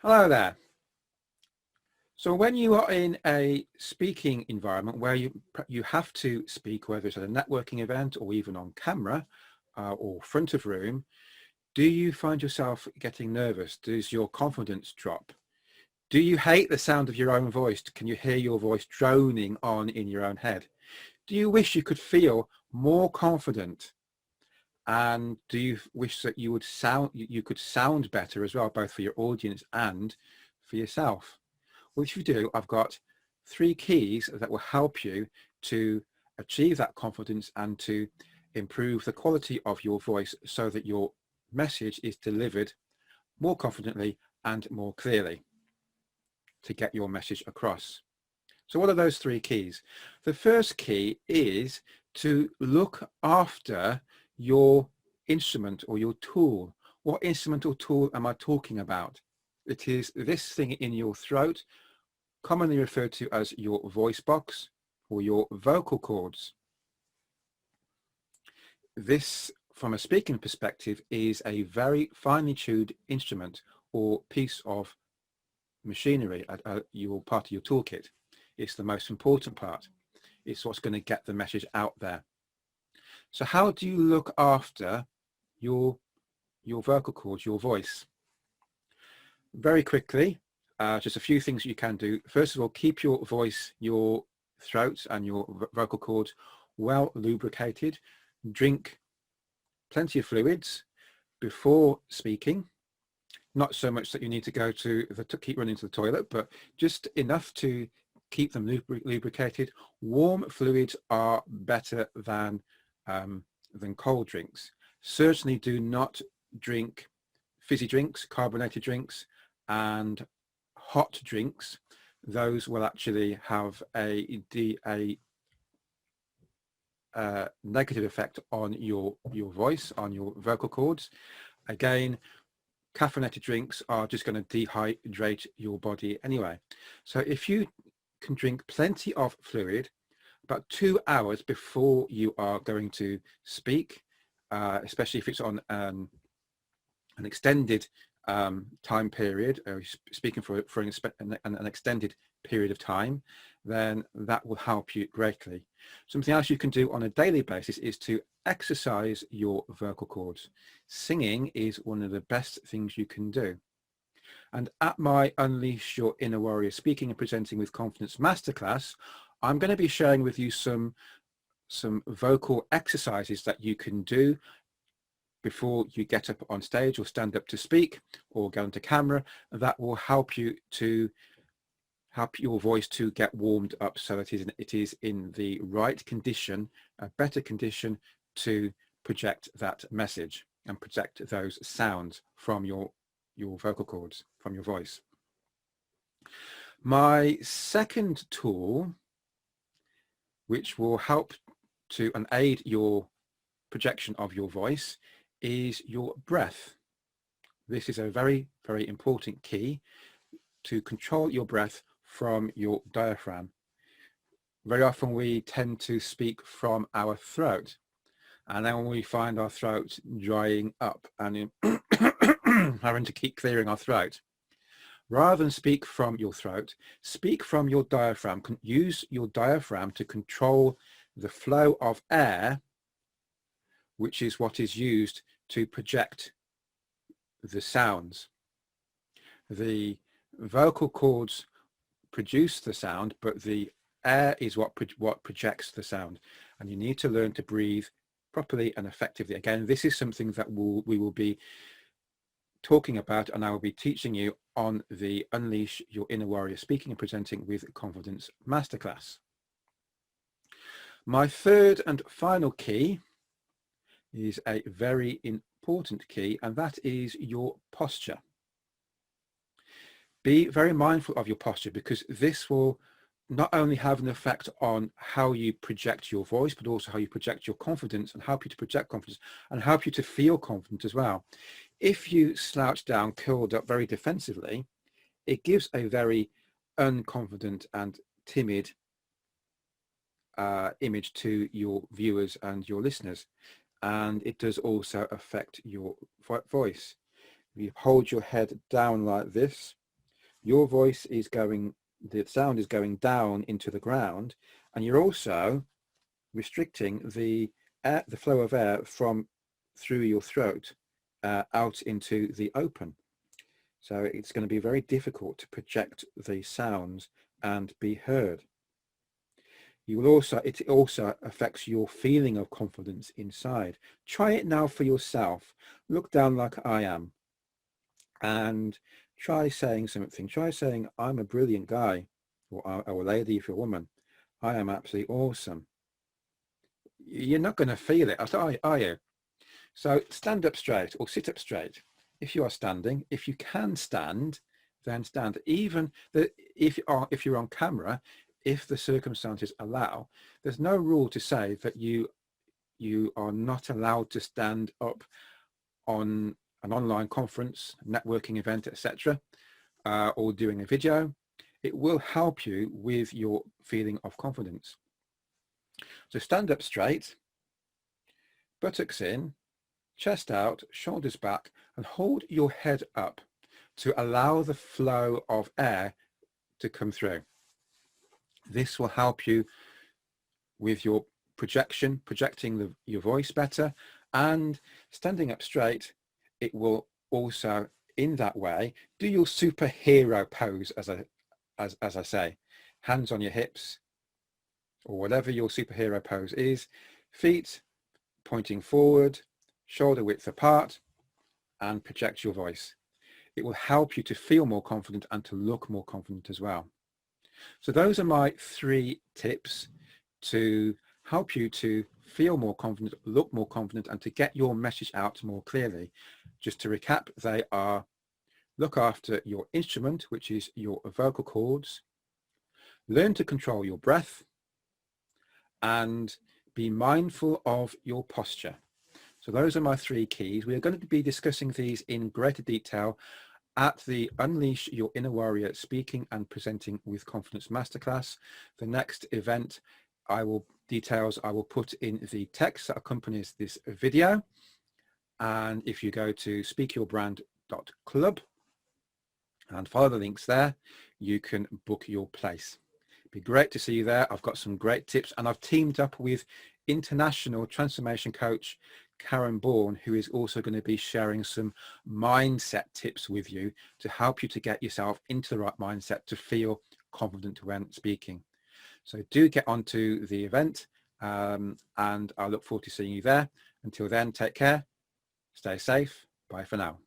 Hello there. So when you are in a speaking environment where you have to speak, whether it's at a networking event or even on camera or front of room, do you find yourself getting nervous? Does your confidence drop? Do you hate the sound of your own voice? Can you hear your voice droning on in your own head? Do you wish you could feel more confident? And do you wish that you could sound better as well, both for your audience and for yourself? Well, if you do, I've got 3 keys that will help you to achieve that confidence and to improve the quality of your voice so that your message is delivered more confidently and more clearly to get your message across. So what are those 3 keys? The first key is to look after your instrument or your tool. What instrument or tool am I talking about? It is this thing in your throat, commonly referred to as your voice box or your vocal cords. This, from a speaking perspective, is a very finely tuned instrument or piece of machinery, your part of your toolkit. It's the most important part. It's what's going to get the message out there. So how do you look after your vocal cords, your voice? Very quickly, just a few things you can do. First of all, keep your voice, your throat and your vocal cords well lubricated. Drink plenty of fluids before speaking. Not so much that you need to go to keep running to the toilet, but just enough to keep them lubricated. Warm fluids are better than cold drinks. Certainly do not drink fizzy drinks, carbonated drinks, and hot drinks. Those will actually have a negative effect on your voice, on your vocal cords. Again, caffeinated drinks are just going to dehydrate your body anyway. So if you can drink plenty of fluid about 2 hours before you are going to speak, especially if it's on an extended time period, or speaking for an extended period of time, then that will help you greatly. Something else you can do on a daily basis is to exercise your vocal cords. Singing is one of the best things you can do. And at my Unleash Your Inner Warrior Speaking and Presenting with Confidence Masterclass, I'm going to be sharing with you some vocal exercises that you can do before you get up on stage or stand up to speak or go into camera, that will help you to help your voice to get warmed up so that it is in the right condition, a better condition to project that message and project those sounds from your vocal cords, from your voice. My second tool, which will help to and aid your projection of your voice, is your breath. This is a very, very important key to control your breath from your diaphragm. Very often we tend to speak from our throat, and then when we find our throat drying up and having to keep clearing our throat, rather than speak from your throat, speak from your diaphragm. Use your diaphragm to control the flow of air, which is what is used to project the sounds. The vocal cords produce the sound, but the air is what projects the sound. And you need to learn to breathe properly and effectively. Again, this is something that we will be talking about, and I will be teaching you on the Unleash Your Inner Warrior Speaking and Presenting with Confidence Masterclass. My third and final key is a very important key, and that is your posture. Be very mindful of your posture, because this will not only have an effect on how you project your voice, but also how you project your confidence and help you to project confidence and help you to feel confident as well. If you slouch down, curled up very defensively, it gives a very unconfident and timid image to your viewers and your listeners. And it does also affect your voice. If you hold your head down like this, your voice is going, the sound is going down into the ground, and you're also restricting the air, the flow of air from through your throat out into the open. So it's going to be very difficult to project the sounds and be heard. You will also, it also affects your feeling of confidence inside. Try it now for yourself. Look down like I am and try saying something. Try saying, I'm a brilliant guy, or a lady if you're a woman. I am absolutely awesome. You're not going to feel it, are you? So stand up straight or sit up straight. If you are standing, if you can stand, then stand. Even if you're on camera, if the circumstances allow, there's no rule to say that you are not allowed to stand up on an online conference, networking event, etc., or doing a video. It will help you with your feeling of confidence. So stand up straight, buttocks in, chest out, shoulders back, and hold your head up to allow the flow of air to come through. This will help you with your projecting your voice better, and standing up straight, it will also, in that way, do your superhero pose, as I say, hands on your hips, or whatever your superhero pose is, feet pointing forward, shoulder width apart, and project your voice. It will help you to feel more confident and to look more confident as well. So those are my 3 tips to help you to feel more confident, look more confident, and to get your message out more clearly. Just to recap, they are: look after your instrument, which is your vocal cords, learn to control your breath, and be mindful of your posture. So those are my 3 keys. We are going to be discussing these in greater detail at the Unleash Your Inner Warrior Speaking and Presenting with Confidence Masterclass. The next event details I will put in the text that accompanies this video. And if you go to speakyourbrand.club and follow the links there, you can book your place. It'd be great to see you there. I've got some great tips, and I've teamed up with international transformation coach Karen Bourne, who is also going to be sharing some mindset tips with you to help you to get yourself into the right mindset to feel confident when speaking. So do get onto the event, and I look forward to seeing you there. Until then, take care, stay safe, bye for now.